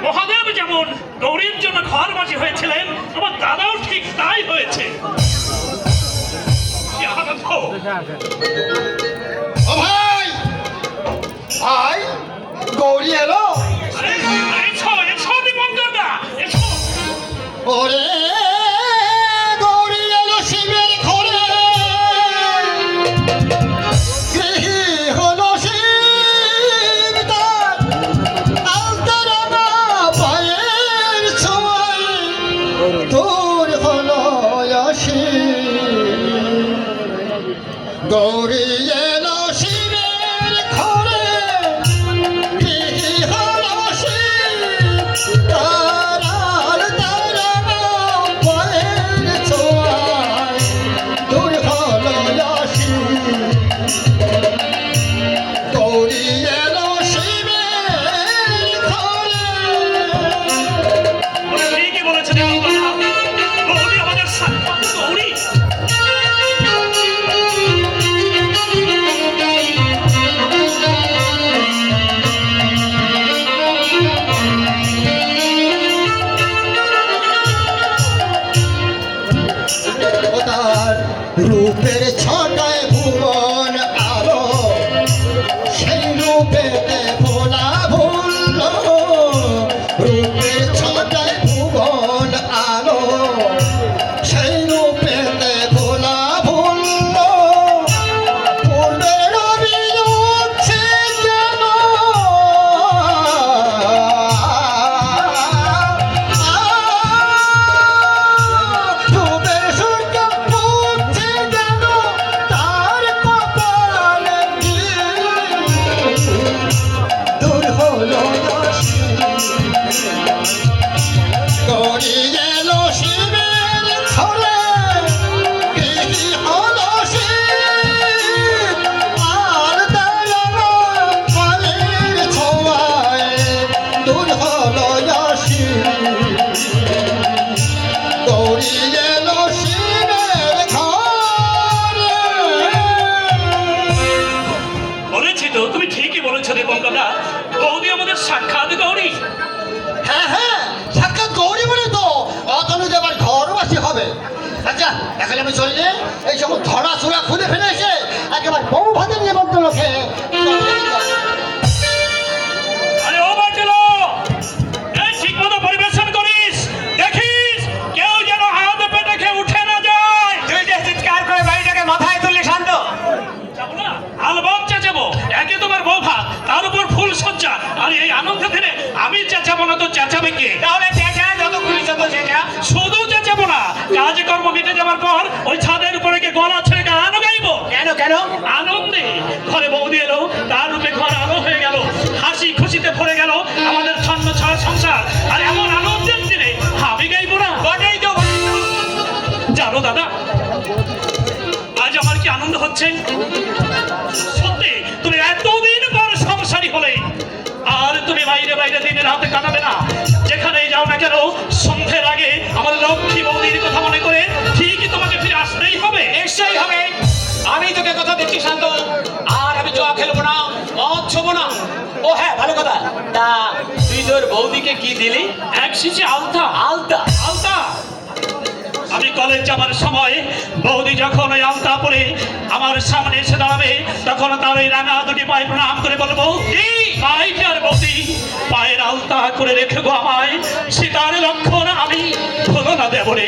মহাদেব যেমন গৌরীর জন্য ঘরবাসী হয়েছিলেন, আমার দাদাও ঠিক তাই হয়েছে। কি আনন্দ! ও ভাই, ভাই গৌরী এলো। আরে এসো এসো দীপঙ্করদা, এসো। ওরে গৌরী এলো শিবের ঘরে, গৃহী হলো শিব তার আলতারাঙা পায়ের ছোঁয়ায়, দূর হলো অসীম। গৌরী এলো শিবের ঘরে, গৃহী হলো শিব তার আলতারাঙা পায়ের ছোঁয়ায়, দূর হলো অসীম। গৌরী এলো শিবের ঘরে। ঠিকই বলেছে দীপঙ্করদা, গৌরী আমাদের সাক্ষাৎ গৌরী। ও তার রূপের ছটায় ভুবন আলো, সেই রূপেতে ভোলা ভুলল। রূপের ছটায় ভুবন আলো, সেই রূপেতে ভোলা ভুলল। পূর্বের অভিরুদ্ধে যেন রূপের সূর্য উঠছে যেন তার কপালে দূর হলো গৌরী এলো শিবের ঘরে, গৃহী হলো শিব আর তারাঙা পায়ের ছোঁয়ায়, দূর হলো অসীম। গৌরী এলো শিবের ঘরে। বলেছি তো, তুমি ঠিকই বলেছো দীপঙ্করদা, গৌরী আমাদের সাক্ষাৎ গৌরী। হ্যাঁ হ্যাঁ, সাক্ষাৎ গৌরী বলে তো অতনু যে আবার ঘরবাসী হবে। আচ্ছা, এখন আমি চলি রে, এই সময় ধরা চূড়া খুলে ফেলে এসে একেবারে বউ ভাতের নিমন্ত্রণ খেয়ে। আরে ও বাটিলো, এই ঠিক মতো পরিবেশন করিস, দেখিস কেউ যেন হাত পেটে খেয়ে উঠে না যায়। তুই যে চিৎকার করে বাড়িটাকে মাথায় তুললি শান্ত। যাবো না, আলবাম চেঁচাবো, একে তোমার বউ ভাত, তার উপর ফুল সজ্জা, আর এই আনন্দের দিনে আমি চেঁচাবো না তো চেঁচাবে কে? তাহলে চেঁচা, যত খুশি যত চেঁচা। শুধু চেঁচাবো না, কাজকর্ম মিটে যাওয়ার পর ওই ছাদের উপরে গিয়ে গলা ছেড়ে গানও গাইবো। কেন কেন? আনন্দে ঘরে বৌদি এলো, তার রূপে ঘর আলো হয়ে গেল, হাসি খুশিতে ভরে গেল আমাদের ছন্ন ছাড়া সংসার। আর এমন আনন্দের দিনে আমি গাইবো না? বটেই তো। জানো দাদা, আজ আমার কি আনন্দ হচ্ছে। সত্যি তুমি এতদিন পর সংসারী হলে, আর তুমি বাইরে বাইরে দিনের হাতে কাটাবে না। যেখানেই যাও না কেন, সন্ধ্যের আগে আমার লক্ষ্মী বৌদির কথা মনে করে ঠিকই তোমাকে ফিরে আসতেই হবে। নিশ্চয়ই হবে। আমি তোকে কথা দিচ্ছি শান্ত, আর আমি জুয়া খেলবো না, মদ ছোবো না। ও হ্যাঁ, ভালো কথা। তা তুই তোর বৌদিকে কি দিলি? এক শিশি আলতা। আলতা? আলতা আমি কলেজ যাবার সময় বৌদি যখন ওই আলতা পরে আমার সামনে এসে দাঁড়াবে, তখন তার ওই রাঙা দুটি পায়ে প্রণাম করে বলবো, কি পাইটি আর বৌদি, পায়ের আলতা করে রেখে গো আমায়, সীতার লক্ষণ আমি ভুলো না দেবরে।